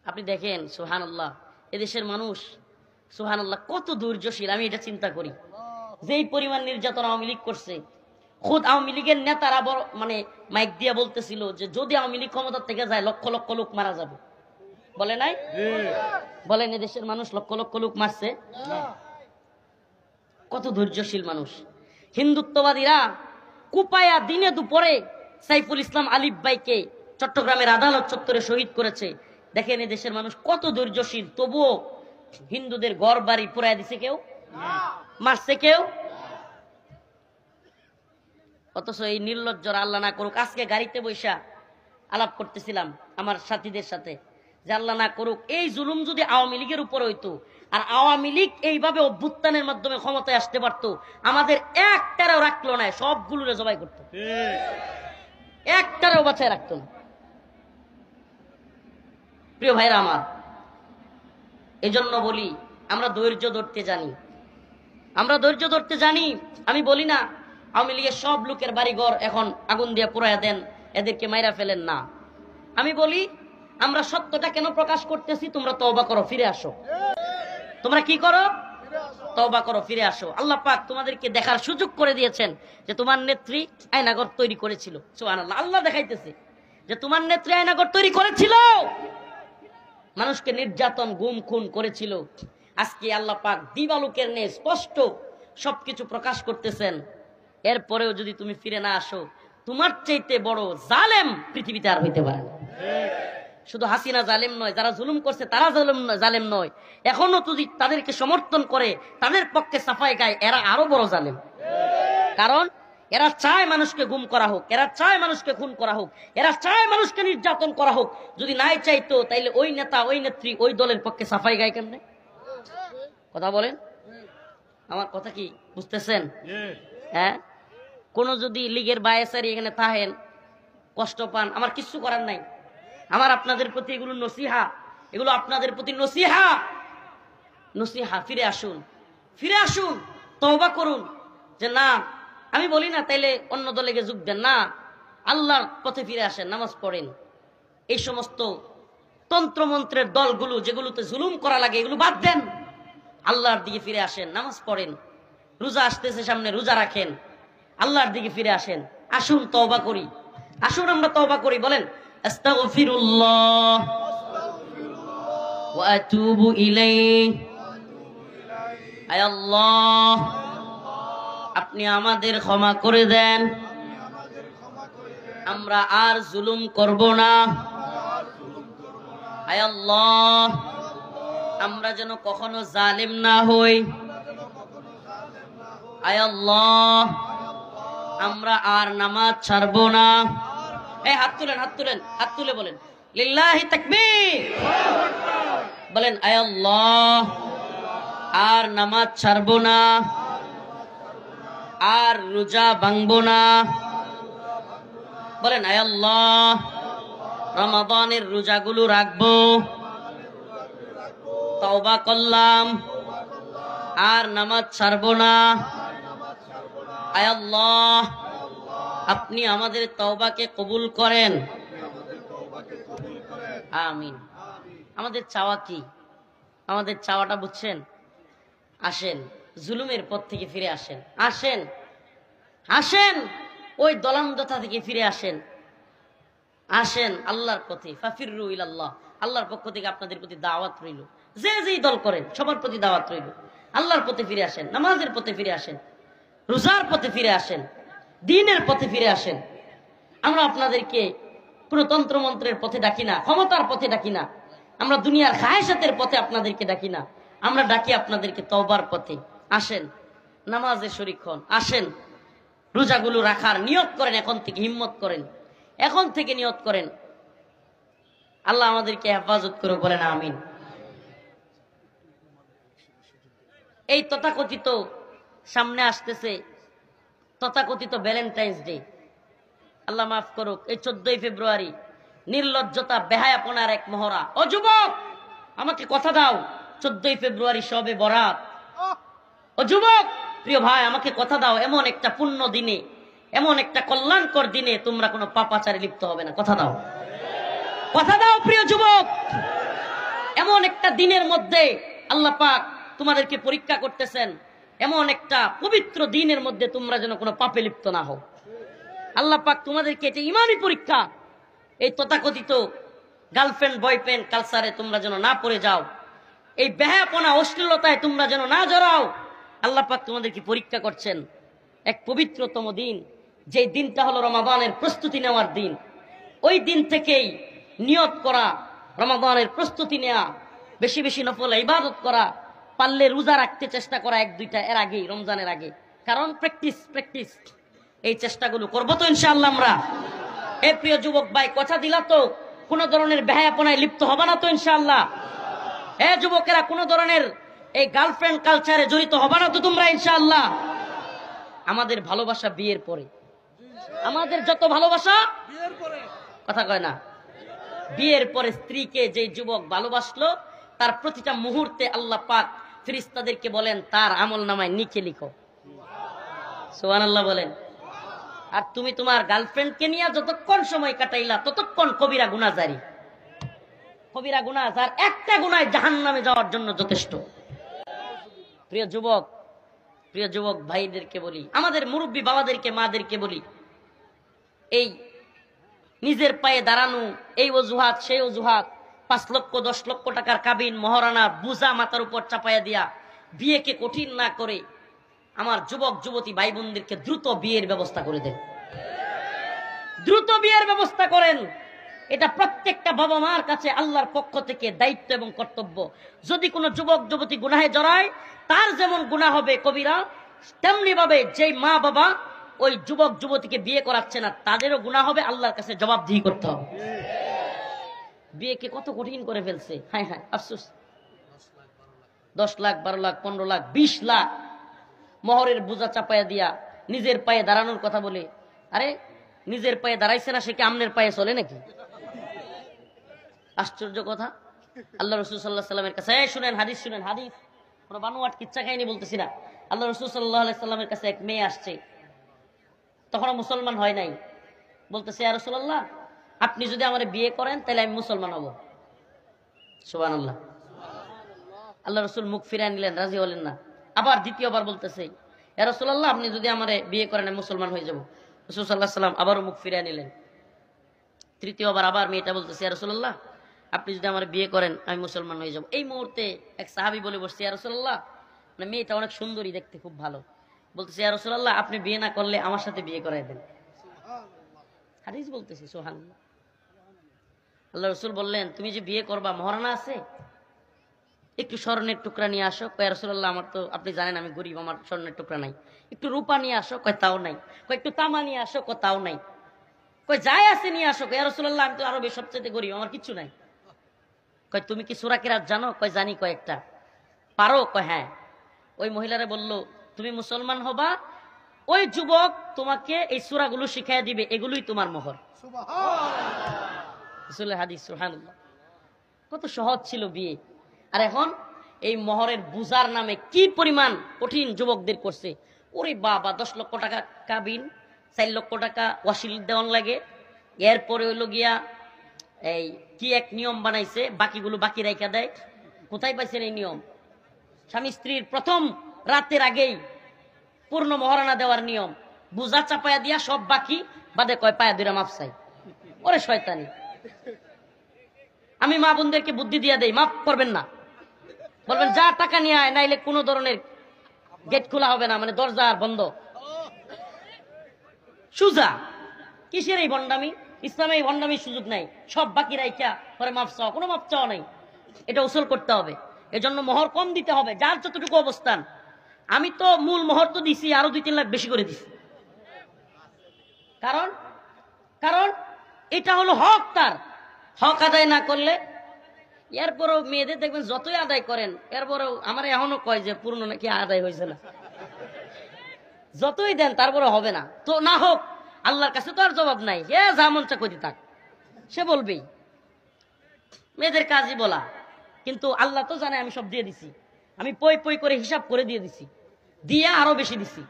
আপনি দেখেন সুবহানাল্লাহ, এদেশের মানুষ সুবহানাল্লাহ কত ধৈর্যশীল। আমি এটা চিন্তা করি, যেই পরিমাণ নির্যাতন আওয়ামী লীগ করছে, খুদ আওয়ামী লীগের নেতারা মানে মাইক দিয়া বলতেছিল যে যদি আওয়ামী লীগ ক্ষমতার থেকে যায় লক্ষ লক্ষ লোক মারা যাবে। বলে নাই? বলেন, এদেশের মানুষ লক্ষ লক্ষ লোক মারছে। কত ধৈর্যশীল মানুষ। হিন্দুত্ববাদীরা কুপায়া দিনে দুপুরে সাইফুল ইসলাম আলিফ ভাইকে চট্টগ্রামের আদালত চত্বরে শহীদ করেছে। দেখেন এদেশের মানুষ কত ধৈর্যশীল, তবুও হিন্দুদের ঘর বাড়ি পুরাই দিছে কেউ? মারছে কেউ? অথচ এই নির্লজ্জরা আল্লাহ না করুক, আজকে গাড়িতে বৈশা আলাপ করতেছিলাম আমার সাথীদের সাথে যে আল্লাহ না করুক এই জুলুম যদি আওয়ামী লীগের উপর হইতো, আর আওয়ামী লীগ এইভাবে অভ্যুত্থানের মাধ্যমে ক্ষমতায় আসতে পারতো, আমাদের একটারও রাখলো না, সবগুলোরে জবাই করতো, একটারও বাঁচায় রাখতো না। প্রিয় ভাইরা আমার, এজন্য বলি আমরা ধৈর্য ধরতে জানি, আমরা ধৈর্য ধরতে জানি। আমি বলি না আওয়ামী লীগের সব লোকের বাড়িঘর এখন আগুন দিয়ে পুরাইয়া দেন, এদেরকে মাইরা ফেলেন না। আমি বলি আমরা সত্যটা কেন প্রকাশ করতেছি? তোমরা তওবা করো, ফিরে আসো। তোমরা কি করো? তওবা করো, ফিরে আসো। আল্লাহ পাক তোমাদেরকে দেখার সুযোগ করে দিয়েছেন যে তোমার নেত্রী আয়নাঘর তৈরি করেছিল। সুবহানাল্লাহ, আল্লাহ দেখাইতেছে যে তোমার নেত্রী আয়নাঘর তৈরি করেছিল, মানুষকে নির্যাতন গুম খুন করেছিল। আজকে আল্লাহ পাক দিবালোকের ন্যায় স্পষ্ট সবকিছু প্রকাশ করতেছেন। এরপরেও যদি তুমি ফিরে না আসো, তোমার চাইতে বড় জালেম পৃথিবীতে আর হইতে পারে না। শুধু হাসিনা জালেম নয়, যারা জুলুম করছে তারা জালেম নয়, এখনো যদি তাদেরকে সমর্থন করে, তাদের পক্ষে সাফাই গায়, এরা আরো বড় জালেম। কারণ এরা চায় মানুষকে গুম করা হোক, এরা চায় মানুষকে খুন করা হোক, এরা চায় মানুষকে নির্যাতন করা হোক। যদি নাই চাইতো তাইলে ওই নেতা, ওই নেত্রী, ওই দলের পক্ষে সাফাই গায় কেমনে? কথা বলেন, আমার কথা কি বুঝতেছেন? হ্যাঁ, কোন যদি লীগের বায়েসারি এখানে থাকেন, কষ্ট পান, আমার কিচ্ছু করার নাই। আমার আপনাদের প্রতি এগুলো নসিহা, এগুলো আপনাদের প্রতি নসিহা। নসিহা, ফিরে আসুন, ফিরে আসুন, তওবা করুন। যে না, আমি বলি না তাইলে অন্য দলে গিয়ে যোগ দেন না, আল্লাহর পথে ফিরে আসেন, নামাজ পড়েন। এই সমস্ত তন্ত্রমন্ত্রের দলগুলো যেগুলোতে জুলুম করা লাগে এগুলো বাদ দেন, আল্লাহর দিকে ফিরে আসেন, নামাজ পড়েন। রোজা আসতেছে সামনে, রোজা রাখেন, আল্লাহর দিকে ফিরে আসেন। আসুন তওবা করি, আসুন আমরা তওবা করি, বলেন আস্তাগফিরুল্লাহ ওয়া আতুবু ইলাইহি। আয় আল্লাহ, আপনি আমাদের ক্ষমা করে দেন, আমরা আর জুলুম করব না। আয় আল্লাহ, আমরা যেন কখনো জালিম না হই। আয় আল্লাহ, আমরা আর নামাজ ছাড়ব না। এই হাত তুলেন, হাত তুলেন, হাত তুলে বলেন লিল্লাহি তাকবীর। বলেন আয় আল্লাহ, আর নামাজ ছাড়ব না, আর রোজা ভাঙব না। বলেন আয় আল্লাহ, রমাদানের রোজাগুলো রাখবো, তওবা করলাম, আর নামাজ ছাড়ব না। আয় আল্লাহ, আপনি আমাদের তওবাকে কবুল করেন, আমিন। আমাদের চাওয়া কি? আমাদের চাওয়াটা বুঝছেন? আসেন জুলুমের পথ থেকে ফিরে আসেন, আসেন আসেন ওই দলান্দতা থেকে ফিরে আসেন, আসেন আল্লাহর পথে। ফাফিরু ইলাল্লাহ, আল্লাহর পক্ষ থেকে আপনাদের প্রতি দাওয়াত রইল। যে যেই দল করেন সবার প্রতি দাওয়াত রইল, আল্লাহর পথে ফিরে আসেন, নামাজের পথে ফিরে আসেন, রোজার পথে ফিরে আসেন, দ্বীনের পথে ফিরে আসেন। আমরা আপনাদেরকে কোন তন্ত্র মন্ত্রের পথে ডাকি না, ক্ষমতার পথে ডাকি না, আমরা দুনিয়ার খায়েশাতের পথে আপনাদেরকে ডাকি না, আমরা ডাকি আপনাদেরকে তওবার পথে। আসেন নামাজে শরীক হন, আসেন রোজাগুলো রাখার নিয়ত করেন, এখন থেকে হিম্মত করেন, এখন থেকে নিয়ত করেন। আল্লাহ আমাদেরকে হেফাজত করে, বলেন আমিন। এই তথাকথিত সামনে আসতেছে তথাকথিত ভ্যালেন্টাইন্স ডে, আল্লাহ মাফ করুক, এই 14ই ফেব্রুয়ারি নির্লজ্জতা বেহায়াপনার এক মহড়া। ও যুবক, আমাকে কথা দাও, 14ই ফেব্রুয়ারি শবে বরাত। ও যুবক প্রিয় ভাই, আমাকে কথা দাও, এমন একটা পুণ্য দিনে, এমন একটা কল্যাণকর দিনে তোমরা কোনো পাপাচারে লিপ্ত হবে না। কথা দাও, কথা দাও প্রিয় যুবক। এমন একটা দিনের মধ্যে আল্লাহ পাক তোমাদেরকে পরীক্ষা করতেছেন, এমন একটা পবিত্র দিনের মধ্যে তোমরা যেন কোনো পাপে লিপ্ত না হও। আল্লাহ পাক তোমাদেরকে এটা ইমানি পরীক্ষা, এই তথাকথিত গার্লফ্রেন্ড বয়ফ্রেন্ড কালচারে তোমরা যেন না পড়ে যাও, এই বেহায়াপনা অশ্লীলতায় তোমরা যেন না জড়াও। আল্লাহ পাক তোমাদেরকে পরীক্ষা করছেন। এক পবিত্রতম দিন, যে দিনটা হলো রমাদানের প্রস্তুতি নেওয়ার দিন, ওই দিন থেকেই নিয়ত করা, রমাদানের প্রস্তুতি নেওয়া, বেশি বেশি নফল ইবাদত করা, পারলে রোজা রাখতে চেষ্টা করা, 1-2টা এর আগে, রমজানের আগে। কারণ প্র্যাকটিস এই চেষ্টাগুলো করবো তো ইনশাআল্লাহ আমরা। এ প্রিয় যুবক ভাই, কথা দিলা তো কোন ধরনের বেহায়াপনায় লিপ্ত হবে না তো ইনশাআল্লাহ? এ যুবকেরা, কোন ধরনের এই গার্লফ্রেন্ড কালচারে জড়িত হবে না তো তোমরা ইনশাআল্লাহ? আমাদের ভালোবাসা বিয়ের পরে, আমাদের যত ভালোবাসা বিয়ের পরে, কথা কয় না, বিয়ের পরে স্ত্রীকে যে যুবক ভালোবাসলো, তার প্রতিটা মুহূর্তে আল্লাহ পাক ফেরেশতাদেরকে বলেন তার আমলনামায় নিচে লিখো। সুবহানাল্লাহ বলেন। আর তুমি তোমার গার্লফ্রেন্ডকে নিয়ে যতক্ষণ সময় কাটাইলা ততক্ষণ কবিরা গুনাহ জারি, কবিরা গুনাহ, যার একটা গুনাহ জাহান্নামে যাওয়ার জন্য যথেষ্ট। প্রিয় যুবক ভাইদেরকে বলি, আমাদের মুরব্বী বাবাদেরকে, মাদেরকে বলি, এই নিজের পায়ে দাঁড়ানো, এই অজুহাত সেই অজুহাত, 5 লক্ষ 10 লক্ষ টাকার কাবিন মহারানা বুঝা মাথার উপর চাপাইয়া দিয়া বিয়েকে কঠিন না করে আমার যুবক যুবতী ভাই বোনদেরকে দ্রুত বিয়ের ব্যবস্থা করে দেন, দ্রুত বিয়ের ব্যবস্থা করেন। এটা প্রত্যেকটা বাবা মার কাছে আল্লাহর পক্ষ থেকে দায়িত্ব এবং কর্তব্য। যদি কোনো যুবক যুবতী গুনাহে জড়ায়, তার যেমন গুনাহ হবে কবিরা, তেমনি ভাবে যেই মা বাবা ওই যুবক যুবতীকে বিয়ে করাচ্ছে না, তাদেরও গুনাহ হবে, আল্লাহর কাছে জবাবদিহি করতে হবে। বিয়েকে কত কঠিন করে ফেলছে, হায় হায় আফসোস। 10 লাখ 12 লাখ 15 লাখ 20 লাখ মোহরের বোঝা চাপাইয়া দিয়া নিজের পায়ে দাঁড়ানোর কথা বলে, আরে নিজের পায়ে দাঁড়াইছে না, সে কি আমনের পায়ে চলে নাকি? আশ্চর্য কথা। আল্লাহ রাসূল সাল্লাল্লাহু আলাইহি সাল্লামের কাছে, শুনেন হাদিস, শুনেন হাদিস, কোনো বানোয়াট কিচ্ছা কাহিনী বলতেছি না। আল্লাহ রাসূল সাল্লাল্লাহু আলাইহি সাল্লামের কাছে এক মেয়ে আসছে, তখনও মুসলমান হয় নাই। বলতেছে, ইয়া রাসূলুল্লাহ, আপনি যদি আমারে বিয়ে করেন তাহলে আমি মুসলমান হব। সুবহানাল্লাহ। আল্লাহ রাসূল মুখ ফিরায় নিলেন, রাজি হলেন না। আবার দ্বিতীয়বার বলতেছে, ইয়া রাসূলুল্লাহ, আপনি যদি আমারে বিয়ে করেন আমি মুসলমান হয়ে যাব। রাসূল সাল্লাল্লাহু আলাইহি সাল্লাম আবারও মুখ ফিরায় নিলেন। তৃতীয়বার আবার মেয়েটা বলতেছে ইয়া রাসূলুল্লাহ, আপনি যদি আমার বিয়ে করেন আমি মুসলমান হয়ে যাব। এই মুহূর্তে এক সাহাবী বলে বসছে ইয়া রাসূলুল্লাহ, মানে মেয়েটা অনেক সুন্দরী, দেখতে খুব ভালো, বলতেছে ইয়া রাসূলুল্লাহ, আপনি বিয়ে না করলে আমার সাথে বিয়ে করায় দেন। হাদিস বলতেছে, সুবহানাল্লাহ। আল্লাহ রাসূল বললেন, তুমি যে বিয়ে করবা মহারানা আছে, একটু স্বর্ণের টুকরা নিয়ে আসো। কয় রাসূলুল্লাহ, আমার তো আপনি জানেন আমি গরিব, আমার স্বর্ণের টুকরা নাই। একটু রূপা নিয়ে আসো। কয় তাও নাই। কয় একটু তামা নিয়ে আসো। কয় তাও নাই। কয় যাই আছে নিয়ে আসো। কয় রাসূলুল্লাহ, আমি তো আরবের সবচেয়ে গরিব, আমার কিছু নাই। কয় তুমি কি সূরা কিরাত জানো? কয় জানি কয়েকটা। পারো? কয় হ্যাঁ। ওই মহিলারে বলল, তুমি মুসলমান হবা, ওই যুবক তোমাকে এই সূরাগুলো শিখাইয়া দিবে, এগুলোই তোমার মোহর। রাসূলের হাদিস, সুবহানাল্লাহ। কত সহজ ছিল বিয়ে। আর এখন এই মোহরের বুজার নামে কি পরিমাণ কঠিন যুবকদের করছে। ওরে বাবা, 10 লক্ষ টাকা কাবিন, 4 লক্ষ টাকা ওয়াসিল দেওয়ান লাগে। এরপরে হইল গিয়া এই কি এক নিয়ম বানাইছে, বাকিগুলো বাকি রাইখা দেয়। কোথায় পাইছেন এই নিয়ম? স্বামী স্ত্রীর প্রথম রাতের আগেই পূর্ণ মহারণা দেওয়ার নিয়ম। বুঝা চাপায়া দিয়া সব বাকি বাদে কয় পায়া দুইরা মাফ চাই। ওরে শয়তানি। আমি মা বোনদেরকে বুদ্ধি দিয়া দেই, মাফ করবেন না, বলবেন যা টাকা নিয়ে আয়, নাইলে কোনো ধরনের গেট খোলা হবে না, মানে দরজা বন্ধ। সুজা কিসের এই ভণ্ডামি? ইসলামে এই ভণ্ডামির সুযোগ নাই। সব বাকি রাইখা পরে মাফ চাওয়া, কোনো মাফ চাওয়া নাই। এটা উসুল করতে হবে। এজন্য মোহর কম দিতে হবে, যার যতটুকু অবস্থান। আমি তো মূল মোহর তো দিছি, আরো 2-3 লাখ বেশি করে দিছি। কারণ কারণ এটা হলো হক, তার হক আদায় না করলে। এরপরেও মেয়েদের দেখবেন যতই আদায় করেন, এরপরেও আমার এখনো কয় যে পূর্ণ নাকি আদায় হয়েছে না। যতই দেন তারপরে হবে না, তো না হোক, আল্লাহর কাছে তো আর জবাব নাই। হে যা মন চা করি থাক, সে বলবেই। মেয়েদের কাজই বলা, কিন্তু আল্লাহ তো জানে আমি সব দিয়ে দিছি। আমি পই পই করে হিসাব করে দিয়ে দিছি, দিয়ে আরো বেশি দিছি।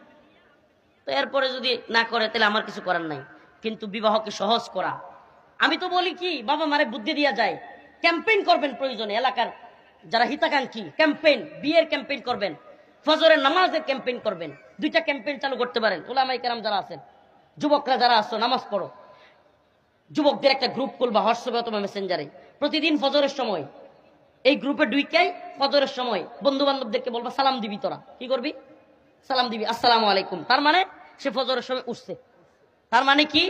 তো এরপরে যদি না করে তাহলে আমার কিছু করার নাই। কিন্তু বিবাহকে সহজ করা, আমি তো বলি কি, বাবা মারে বুদ্ধি দিয়া যায়। ক্যাম্পেইন করবেন প্রয়োজনে, এলাকার যারা হিতাকাঙ্ক্ষী, ক্যাম্পেইন, বিয়ের ক্যাম্পেইন করবেন, ফজরের নামাজের ক্যাম্পেইন করবেন। 2টা ক্যাম্পেইন চালু করতে পারেন। উলামায়ে কেরাম যারা আছেন, যুবকরা যারা আছো, নামাজ পড়ো। যুবকদের একটা গ্রুপ খুলবা হোয়াটসঅ্যাপে অথবা মেসেঞ্জারে, প্রতিদিন ফজরের সময় এই গ্রুপে ঢুইকাই ফজরের সময় বন্ধু বান্ধবদেরকে বলবা সালাম দিবি। তোরা কি করবি? সালাম দিবি, আসসালামু আলাইকুম। তার মানে সে ফজরের সময় উঠছে। তার মানে কি?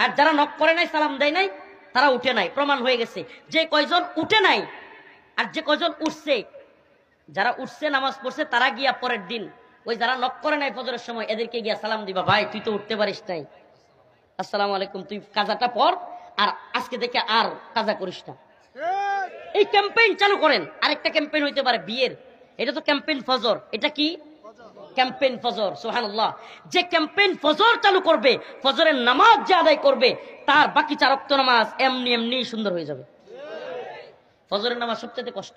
আর যারা নক করে নাই, সালাম দেয় নাই, তারা উঠে নাই। প্রমাণ হয়ে গেছে যে কয়জন উঠে নাই আর যে কয়জন উঠছে, যারা উঠছে নামাজ পড়ছে, তারা গিয়া পরের দিন ওই যারা নক করে নাই ফজরের সময়, এদেরকে গিয়া সালাম দিবা, ভাই তুই তো উঠতে পারিস নাই, আসসালামু আলাইকুম, তুই কাজাটা পড়, আর আজকে থেকে আর কাজা করিস না। এই ক্যাম্পেইন চালু করেন। আরেকটা ক্যাম্পেইন হইতে পারে বিয়ের, এটা তো ক্যাম্পেইন ফজর। এটা কি? ক্যাম্পেইন ফজর। সুবহানাল্লাহ। যে ক্যাম্পেইন ফজর চালু করবে, ফজরের নামাজ যে আদায় করবে, তার বাকি 4 ওয়াক্ত নামাজ এমনি এমনি সুন্দর হয়ে যাবে। ফজরের নামাজ সবচেয়ে কষ্ট।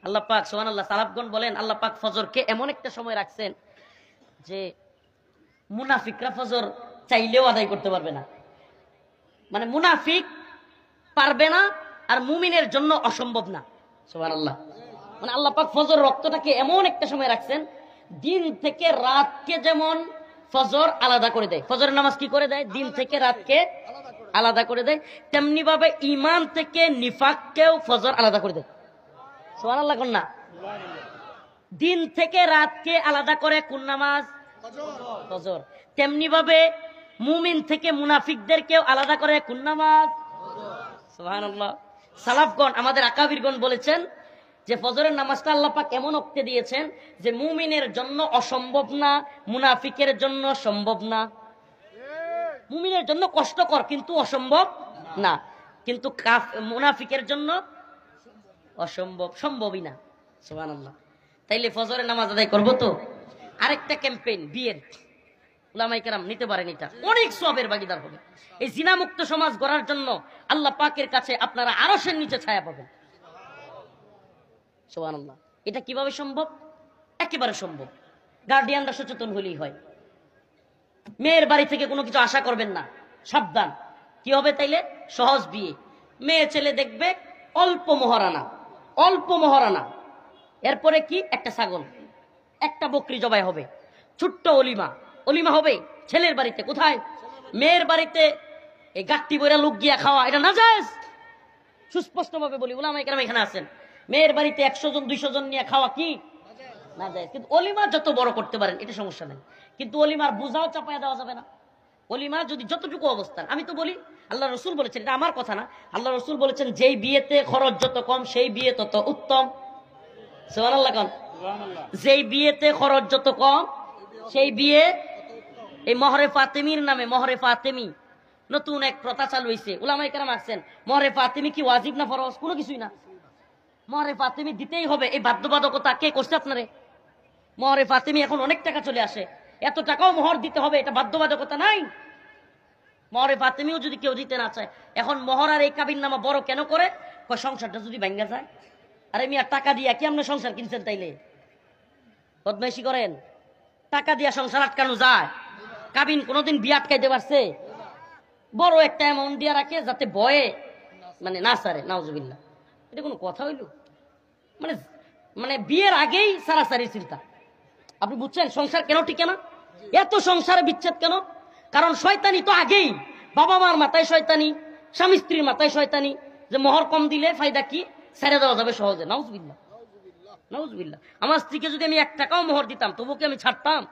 আল্লাহ পাক সুবহানাল্লাহ, সালাফগণ বলেন আল্লাহ পাক ফজরকে এমন একটা সময় রাখছেন যে মুনাফিকরা ফজর চাইলেও আদায় করতে পারবে না। মানে মুনাফিক পারবে না, আর মুমিনের জন্য অসম্ভব না। সুবহানাল্লাহ। মানে আল্লাহ পাক ফজর রক্তটাকে এমন একটা সময় রাখছেন, দিন থেকে রাতকে যেমন ফজর আলাদা করে দেয়, ফজরের নামাজ কি করে দেয়? দিন থেকে রাতকে আলাদা করে দেয়। তেমনি ভাবে ঈমান থেকে নিফাককেও ফজর আলাদা করে দেয়। সুবহানাল্লাহ কোন না? দিন থেকে রাতকে আলাদা করে কোন নামাজ? ফজর। তেমনি ভাবে মুমিন থেকে মুনাফিকদেরকেও আলাদা করে কোন নামাজ? সুবহানাল্লাহ। সালাফগণ, আমাদের আকাবিরগণ বলেছেন যে ফজরের নামাজটা আল্লাহ পাক এমন ওক্তে দিয়েছেন যে মুমিনের জন্য অসম্ভব না, মুনাফিকের জন্য সম্ভব না। মুমিনের জন্য কষ্টকর কিন্তু অসম্ভব না, কিন্তু মুনাফিকের জন্য অসম্ভব, সম্ভবই না। সুবহানাল্লাহ। তাইলে ফজরের নামাজ আদায় করবো তো। আরেকটা ক্যাম্পেইন বিয়ের, উলামায়ে কেরাম নিতে পারেন, এটা অনেক সওয়াবের ভাগীদার হবে। এই জিনা মুক্ত সমাজ গড়ার জন্য আল্লাহ পাকের কাছে আপনারা আরশের নিচে ছায়া পাবেন। সুবহানাল্লাহ। এটা কিভাবে সম্ভব? একেবারে সম্ভব, গার্ডিয়ানরা সচেতন হলেই হয়। মেয়ের বাড়ি থেকে কোনো কিছু আশা করবেন না, সাবধান। কি হবে তাইলে? সহজ বিয়ে। মেয়ে ছেলে দেখবে অল্প মহারানা, অল্প মহারানা। এরপরে কি? একটা ছাগল, একটা বকরি জবাই হবে, ছোট্ট অলিমা। অলিমা হবে ছেলের বাড়িতে। কোথায়? মেয়ের বাড়িতে এই গাট্টি বইরা লোক গিয়া খাওয়া এটা নাজায়েজ। সুস্পষ্ট ভাবে বলি, উলামায়ে কেরাম এখানে আছেন, মেয়ের বাড়িতে 100 জন 200 জন নিয়ে খাওয়া কি নাজায়েজ। কিন্তু অলিমা যত বড় করতে পারেন এটা সমস্যা নেই, কিন্তু অলিমার বোঝাও চাপায়া দেওয়া যাবে না। অলিমা যদি যতটুকু অবস্থান, আমি তো বলি আল্লাহ রসুল বলেছেন, এটা আমার কথা না, আল্লাহ রসুল বলেছেন যেই বিয়েতে খরচ যত কম সেই বিয়ে তত উত্তম। সুবহানাল্লাহ কোন? যেই বিয়েতে খরচ যত কম সেই বিয়ে। এই মহরে ফাতেমির নামে, মহরে ফাতেমি নতুন এক প্রথা চালু হয়েছে, উলামায়ে কেরাম আসছেন, মহরে ফাতেমি কি ওয়াজিব না ফরজ? কোনো কিছুই না, মহরে ফাতেমি দিতেই হবে। এই বাধ্যবাধকতা কে করছে আপনারে? মহরে ফাতেমি এখন অনেক টাকা চলে আসে, এত টাকাও মোহর দিতে হবে, এটা বাধ্যবাধকতা নাই। মহরে ফাতেমিও যদি কেউ দিতে না চায়, এখন মহর আর এই কাবিন নামা বড় কেন করে? সংসারটা যদি ভাঙ্গা যায়। আরে মিয়া, টাকা দিয়া কি আপনি সংসার কিনছেন? তাইলে বদমাইশি করেন, টাকা দিয়া সংসার আটকানো যায়? কাবিন কোনোদিন বিয়ে আটকাইতে পারছে? বড় একটা অ্যামাউন্ট দিয়া রাখে যাতে বয়ে মানে না সারে, নাউজুবিল্লাহ। এটা কোনো কথা হইল? মানে মানে বিয়ের আগেই সারাসারি চিন্তা। আপনি বুঝছেন সংসার কেন টিকে না? এত সংসারে বিচ্ছেদ কেন? কারণ শয়তানি তো আগেই, বাবা মার মাথায় শয়তানি, স্বামী স্ত্রীর মাথায় শয়তানি, যে মোহর কম দিলে ফায়দা কি, ছেড়ে দেওয়া যাবে সহজে। নাউজুবিল্লাহ, নাউজুবিল্লাহ। আমার স্ত্রীকে যদি আমি 1 টাকাও মোহর দিতাম তবু কি আমি ছাড়তাম?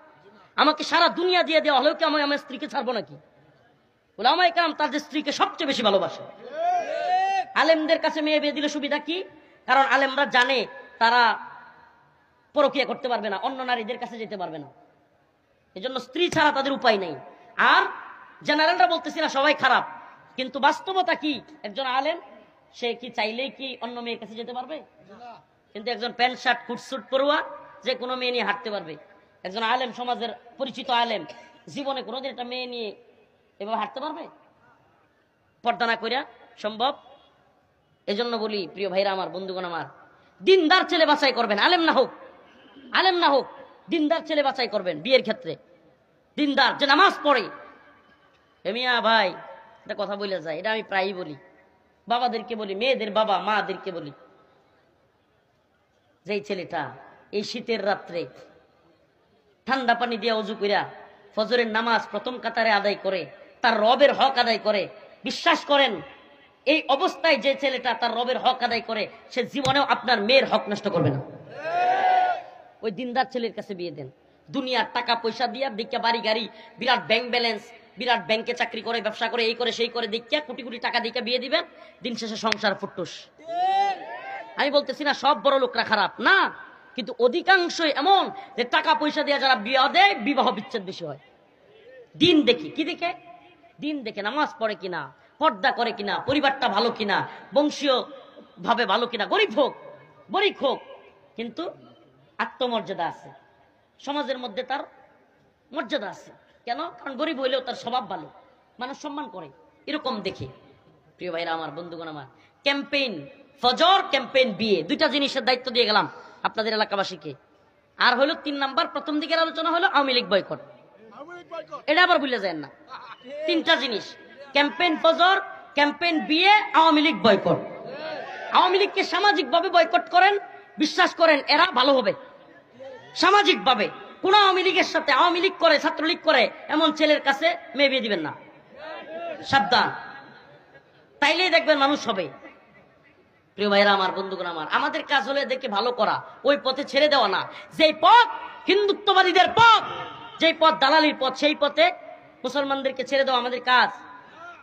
আমাকে সারা দুনিয়া দিয়ে দেওয়া হলেও কি আমি আমার স্ত্রীকে ছাড়বো নাকি? উলামায়ে কেরাম তাদের স্ত্রীকে সবচেয়ে বেশি ভালোবাসে। আলেমদের কাছে মেয়ে বিয়ে দিলে সুবিধা কি? কারণ আলেমরা জানে তারা পরকীয়া করতে পারবে না, অন্য নারীদের কাছে যেতে পারবে না, এজন্য স্ত্রী ছাড়া তাদের উপায় নেই। আর জেনারেলরা বলতেছি না সবাই খারাপ, কিন্তু বাস্তবতা কি? একজন আলেম সে কি চাইলেই কি অন্য মেয়ের কাছে যেতে পারবে? কিন্তু একজন প্যান্ট শার্ট কুটসুট পড়ুয়া যে কোনো মেয়ে নিয়ে হাঁটতে পারবে। একজন আলেম, সমাজের পরিচিত আলেম, জীবনে কোনোদিন একটা মেয়ে নিয়ে এভাবে হাঁটতে পারবে? পর্দা না কইরা সম্ভব? এজন্য বলি প্রিয় ভাইরা আমার, বন্ধুগণ আমার, দিনদার ছেলে বাছাই করবেন, আলেম না হোক, আলেম না হোক, দিনদার ছেলে বাছাই করবেন বিয়ের ক্ষেত্রে। দিনদার যে নামাজ পড়ে। মিয়া ভাই, এটা কথা বলে যায়, এটা আমি প্রায়ই বলি, বাবাদেরকে বলি, মেয়েদের বাবা মাদেরকে বলি, যেই ছেলেটা এই শীতের রাত্রে ঠান্ডা পানি দিয়ে অজু কইরা ফজরের নামাজ প্রথম কাতারে আদায় করে, তার রবের হক আদায় করে, বিশ্বাস করেন এই অবস্থায় যে ছেলেটা তার রবের হক আদায় করে, সে জীবনেও আপনার মেয়ের হক নষ্ট করবে না। ওই দিনদার ছেলের কাছে বিয়ে দেন। দুনিয়ার টাকা পয়সা দিয়া দেখিয়া, বাড়ি গাড়ি, বিরাট ব্যাংক ব্যালেন্স, বিরাট ব্যাংকে চাকরি করে, ব্যবসা করে, এই করে সেই করে দেখিয়া, কোটি কোটি টাকা দেখিয়া বিয়ে দিবেন, দিন শেষে সংসার ফুটুস। আমি বলতেছি না সব বড় লোকরা খারাপ না, কিন্তু অধিকাংশই এমন যে টাকা পয়সা দিয়ে যারা বিয়ে দেয়, বিবাহ বিচ্ছেদ বেশি হয়। দিন দেখি, কি দেখে? দিন দেখে, নামাজ পড়ে কিনা, পর্দা করে কিনা, পরিবারটা ভালো কিনা, বংশীয় ভাবে ভালো কিনা, গরিব হোক গরিব হোক, কিন্তু আত্মমর্যাদা আছে, সমাজের মধ্যে তার মর্যাদা আছে। কেন? কারণ গরিব হইলেও তার স্বভাব ভালো, মানুষ সম্মান করে, এরকম দেখে। প্রিয় ভাইরা আমার, বন্ধুগণ আমার, ক্যাম্পেইন ফজর, ক্যাম্পেইন বিয়ে, দুইটা জিনিসের দায়িত্ব দিয়ে গেলাম আপনাদের এলাকাবাসীকে। আর হলো 3 নাম্বার, প্রথম দিকের আলোচনা হলো আওয়ামী লীগ বয়কট, এটা আবার ভুলে যায় না। 3টা জিনিস, ক্যাম্পেইন ফজর, ক্যাম্পেইন বিয়ে, আওয়ামী লীগ বয়কট। আওয়ামী লীগকে সামাজিক ভাবে বয়কট করেন, বিশ্বাস করেন এরা ভালো হবে সামাজিক ভাবে। কোন আওয়ামী লীগের সাথে, আওয়ামী লীগ করে, ছাত্রলীগ করে এমন ছেলের কাছে মেয়ে বিয়ে দিবেন না, সাবধান। তাইলেই দেখবেন মানুষ হবে। প্রিয় ভাইরা আমার, বন্ধুগণ আমার, আমাদের কাজ হলো এদেরকে ভালো করা, ওই পথে ছেড়ে দেওয়া না। যেই পথ হিন্দুত্ববাদীদের পথ, যেই পথ দালালির পথ, সেই পথে মুসলমানদেরকে ছেড়ে দেওয়া আমাদের কাজ।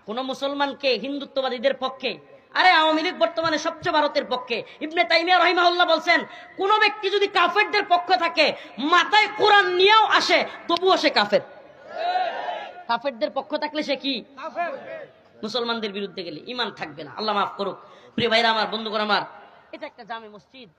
কোন মুসলমানকে হিন্দুত্ববাদীদের পক্ষে, আরে আওয়ামী লীগ বর্তমানে সবচেয়ে ভারতের পক্ষে। ইবনে তাইমিয়া রাহিমাহুল্লাহ বলছেন, কোন ব্যক্তি যদি কাফেরদের পক্ষে থাকে, মাথায় কোরআন নিয়েও আসে, তবুও সে কাফের। কাফেরদের পক্ষ থাকলে সে কি? মুসলমানদের বিরুদ্ধে গেলে ইমান থাকবে না। আল্লাহ মাফ করুক। প্রিয় ভাইরা আমার, বন্ধুগণ আমার, এটা একটা জামে মসজিদ।